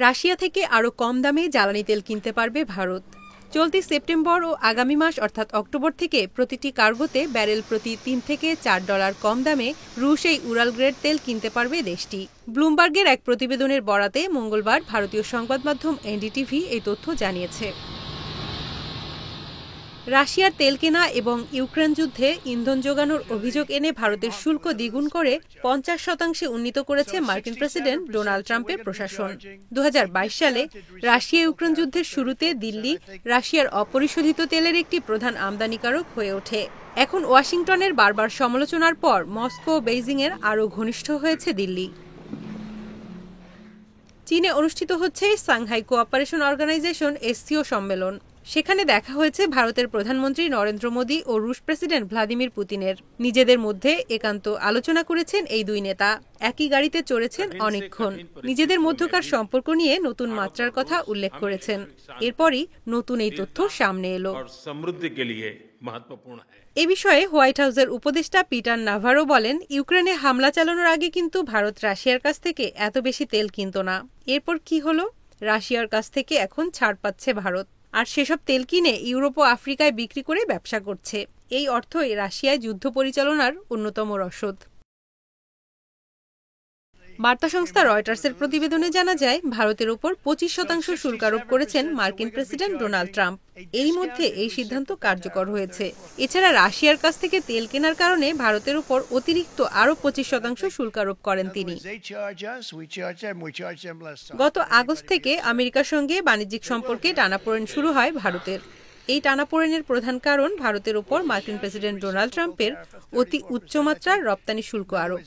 Russia থেকে আরও কম দামে জ্বালানি তেল কিনতে পারবে ভারত। চলতি সেপ্টেম্বর ও আগামী মাস অর্থাৎ অক্টোবর থেকে প্রতিটি কার্গোতে ব্যারেল প্রতি $3 থেকে $4 কম দামে রুশ এই উরাল গ্রেড তেল কিনতে পারবে দেশটি। ব্লুমবার্গের এক প্রতিবেদনের বরাতে মঙ্গলবার ভারতীয় সংবাদ মাধ্যম এনডিটিভি এই তথ্য জানিয়েছে। রাশিয়ার তেল কেনা এবং ইউক্রেন যুদ্ধে ইন্ধন যোগানোর অভিযোগ এনে ভারতের শুল্ক দ্বিগুণ করে 50% উন্নীত করেছে মার্কিন প্রেসিডেন্ট ডোনাল্ড ট্রাম্পের প্রশাসন। 2022 সালে রাশিয়া ইউক্রেন যুদ্ধের শুরুতে দিল্লি রাশিয়ার অপরিশোধিত তেলের একটি প্রধান আমদানিকারক হয়ে ওঠে। এখন ওয়াশিংটনের বারবার সমালোচনার পর মস্কো ও বেইজিংয়ের আরও ঘনিষ্ঠ হয়েছে দিল্লি। চীনে অনুষ্ঠিত হচ্ছে সাংহাই কোঅপারেশন অর্গানাইজেশন SCO সম্মেলন। সেখানে দেখা হয়েছে ভারতের প্রধানমন্ত্রী নরেন্দ্র মোদী ও রুশ প্রেসিডেন্ট ভ্লাদিমির পুতিনের। নিজেদের মধ্যে একান্ত আলোচনা করেছেন এই দুই নেতা। একই গাড়িতে চড়েছেন অনেকক্ষণ। নিজেদের মধ্যকার সম্পর্ক নিয়ে নতুন মাত্রার কথা উল্লেখ করেছেন। এরপরই নতুন এই তথ্য সামনে এলো। এ বিষয়ে হোয়াইট হাউসের উপদেষ্টা পিটার নাভারো বলেন, ইউক্রেনে হামলা চালানোর আগে কিন্তু ভারত রাশিয়ার কাছ থেকে এত বেশি তেল কিনত না। এরপর কি হলো? রাশিয়ার কাছ থেকে এখন ছাড় পাচ্ছে ভারত, আর সেসব তেল কিনে ইউরোপ ও আফ্রিকায় বিক্রি করে ব্যবসা করছে। এই অর্থই রাশিয়ায় যুদ্ধ পরিচালনার অন্যতম রসদ। বার্তা সংস্থা রয়টার্সের প্রতিবেদনে জানা যায়, ভারতের উপর 25% শুল্ক আরোপ করেছেন মার্কিন প্রেসিডেন্ট ডোনাল্ড ট্রাম্প। এরই মধ্যে এই সিদ্ধান্ত কার্যকর হয়েছে। এছাড়া রাশিয়ার কাছ থেকে তেল কেনার কারণে ভারতের উপর অতিরিক্ত আরও 25% শুল্ক আরোপ করেন তিনি। গত আগস্ট থেকে আমেরিকার সঙ্গে বাণিজ্যিক সম্পর্কে টানাপোড়েন শুরু হয় ভারতের। এই টানাপোড়েনের প্রধান কারণ ভারতের উপর মার্কিন প্রেসিডেন্ট ডোনাল্ড ট্রাম্পের অতি উচ্চমাত্রার রপ্তানি শুল্ক আরোপ।